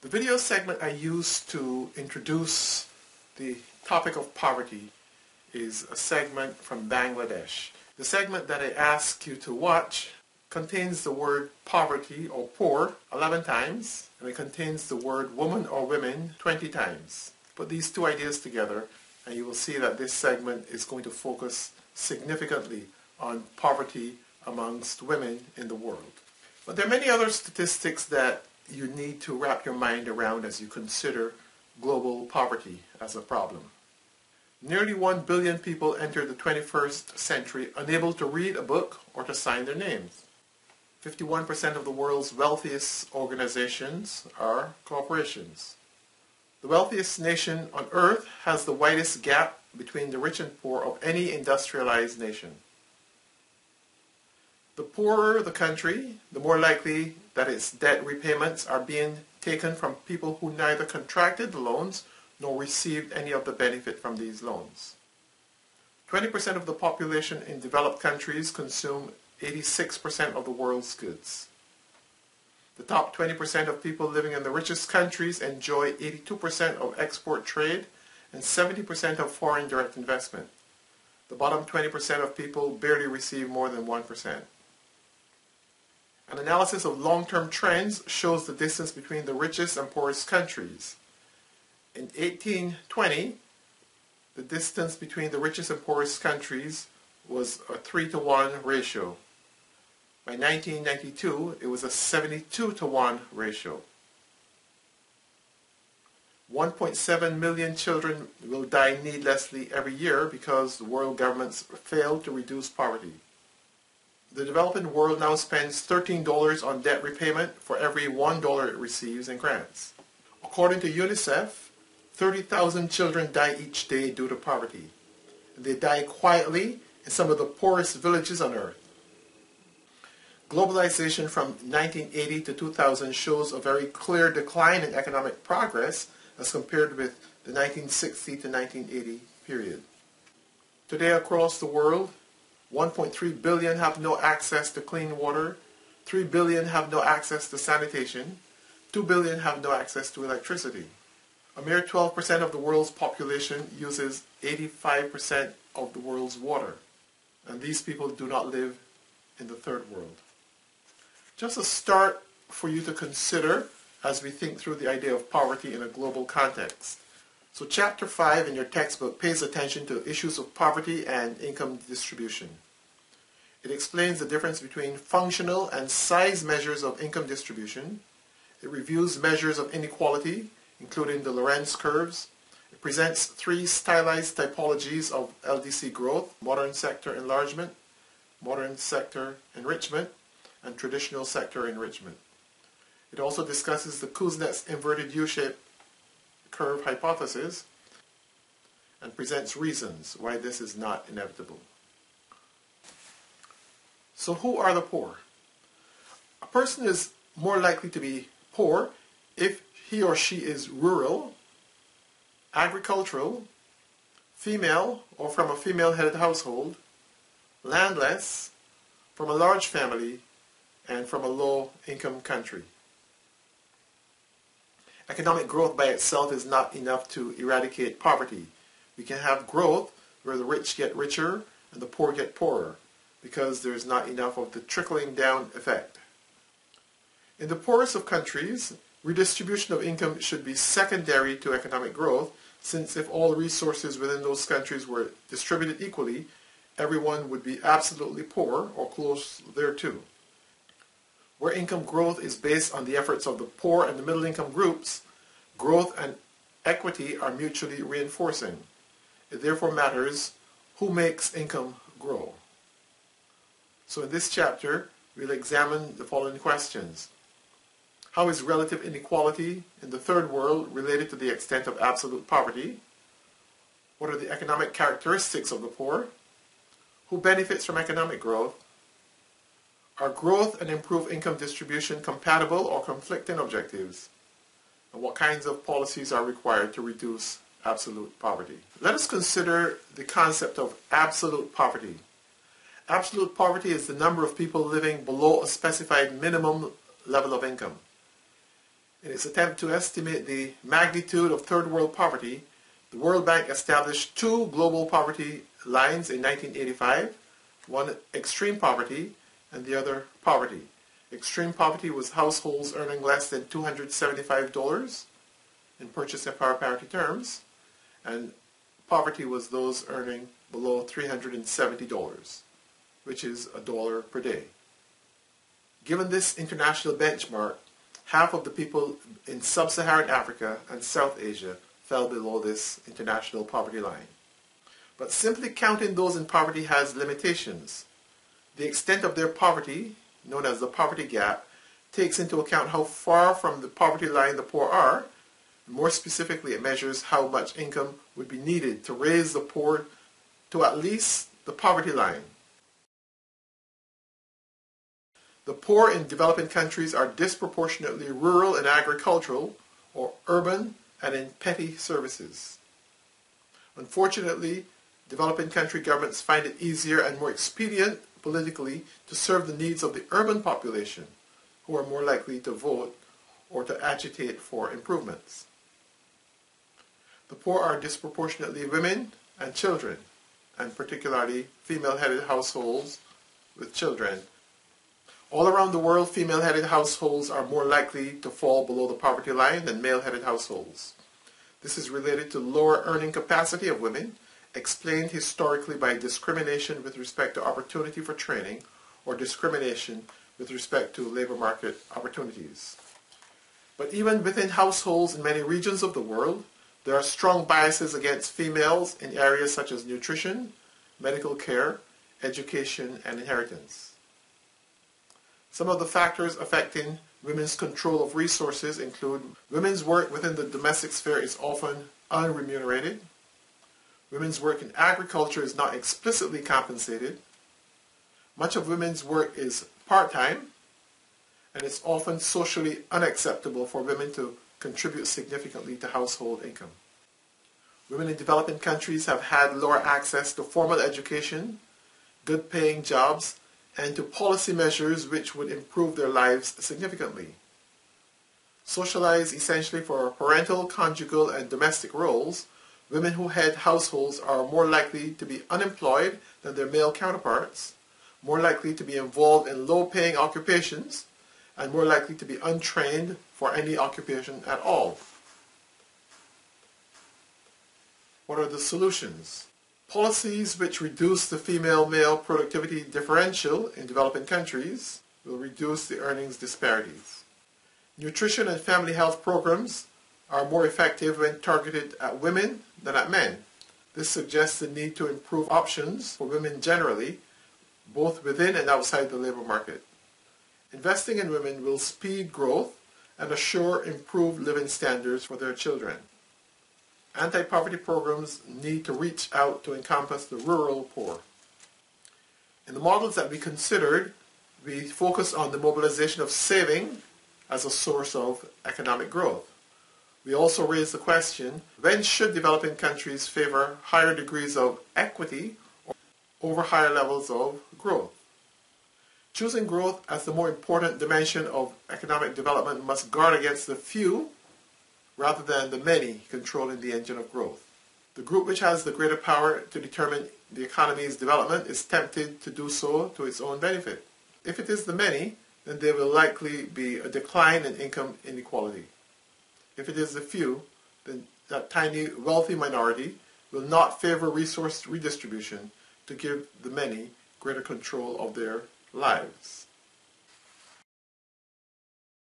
The video segment I used to introduce the topic of poverty is a segment from Bangladesh. The segment that I ask you to watch contains the word poverty or poor 11 times, and it contains the word woman or women 20 times. Put these two ideas together and you will see that this segment is going to focus significantly on poverty amongst women in the world. But there are many other statistics that you need to wrap your mind around as you consider global poverty as a problem. Nearly 1 billion people enter the 21st century unable to read a book or to sign their names. 51% of the world's wealthiest organizations are corporations. The wealthiest nation on earth has the widest gap between the rich and poor of any industrialized nation. The poorer the country, the more likely that its debt repayments are being taken from people who neither contracted the loans nor received any of the benefit from these loans. 20% of the population in developed countries consume 86% of the world's goods. The top 20% of people living in the richest countries enjoy 82% of export trade and 70% of foreign direct investment. The bottom 20% of people barely receive more than 1%. An analysis of long-term trends shows the distance between the richest and poorest countries. In 1820, the distance between the richest and poorest countries was a 3-to-1 ratio. By 1992, it was a 72-to-1 ratio. 1.7 million children will die needlessly every year because the world governments failed to reduce poverty. The developing world now spends $13 on debt repayment for every $1 it receives in grants. According to UNICEF, 30,000 children die each day due to poverty. They die quietly in some of the poorest villages on earth. Globalization from 1980 to 2000 shows a very clear decline in economic progress as compared with the 1960 to 1980 period. Today across the world, 1.3 billion have no access to clean water, 3 billion have no access to sanitation, 2 billion have no access to electricity. A mere 12% of the world's population uses 85% of the world's water, and these people do not live in the third world. Just a start for you to consider as we think through the idea of poverty in a global context. So Chapter 5 in your textbook pays attention to issues of poverty and income distribution. It explains the difference between functional and size measures of income distribution. It reviews measures of inequality, including the Lorenz curves. It presents 3 stylized typologies of LDC growth: modern sector enlargement, modern sector enrichment, and traditional sector enrichment. It also discusses the Kuznets inverted U-shaped curve hypothesis and presents reasons why this is not inevitable. So who are the poor? A person is more likely to be poor if he or she is rural, agricultural, female or from a female-headed household, landless, from a large family, and from a low-income country. Economic growth by itself is not enough to eradicate poverty. We can have growth where the rich get richer and the poor get poorer because there's not enough of the trickling down effect. In the poorest of countries, redistribution of income should be secondary to economic growth, since if all resources within those countries were distributed equally, everyone would be absolutely poor or close thereto. Where income growth is based on the efforts of the poor and the middle income groups, growth and equity are mutually reinforcing. It therefore matters who makes income grow. So in this chapter, we'll examine the following questions. How is relative inequality in the third world related to the extent of absolute poverty? What are the economic characteristics of the poor? Who benefits from economic growth? Are growth and improved income distribution compatible or conflicting objectives? And what kinds of policies are required to reduce absolute poverty? Let us consider the concept of absolute poverty. Absolute poverty is the number of people living below a specified minimum level of income. In its attempt to estimate the magnitude of third world poverty, the World Bank established two global poverty lines in 1985, one extreme poverty and the other poverty. Extreme poverty was households earning less than $275 in purchasing power parity terms, and poverty was those earning below $370, which is $1 per day. Given this international benchmark, half of the people in sub-Saharan Africa and South Asia fell below this international poverty line. But simply counting those in poverty has limitations. The extent of their poverty, known as the poverty gap, takes into account how far from the poverty line the poor are. More specifically, it measures how much income would be needed to raise the poor to at least the poverty line. The poor in developing countries are disproportionately rural and agricultural, or urban and in petty services. Unfortunately, developing country governments find it easier and more expedient politically to serve the needs of the urban population, who are more likely to vote or to agitate for improvements. The poor are disproportionately women and children, and particularly female-headed households with children. All around the world, female-headed households are more likely to fall below the poverty line than male-headed households. This is related to lower earning capacity of women, explained historically by discrimination with respect to opportunity for training or discrimination with respect to labor market opportunities. But even within households in many regions of the world, there are strong biases against females in areas such as nutrition, medical care, education, and inheritance. Some of the factors affecting women's control of resources include women's work within the domestic sphere is often unremunerated. Women's work in agriculture is not explicitly compensated. Much of women's work is part-time, and it's often socially unacceptable for women to contribute significantly to household income. Women in developing countries have had lower access to formal education, good-paying jobs, and to policy measures which would improve their lives significantly. Socialized essentially for parental, conjugal, and domestic roles, women who head households are more likely to be unemployed than their male counterparts, more likely to be involved in low-paying occupations, and more likely to be untrained for any occupation at all. What are the solutions? Policies which reduce the female-male productivity differential in developing countries will reduce the earnings disparities. Nutrition and family health programs are more effective when targeted at women than at men. This suggests the need to improve options for women generally, both within and outside the labor market. Investing in women will speed growth and assure improved living standards for their children. Anti-poverty programs need to reach out to encompass the rural poor. In the models that we considered, we focused on the mobilization of saving as a source of economic growth. We also raised the question, when should developing countries favor higher degrees of equity over higher levels of growth? Choosing growth as the more important dimension of economic development must guard against the few rather than the many controlling the engine of growth. The group which has the greater power to determine the economy's development is tempted to do so to its own benefit. If it is the many, then there will likely be a decline in income inequality. If it is the few, then that tiny wealthy minority will not favor resource redistribution to give the many greater control of their lives.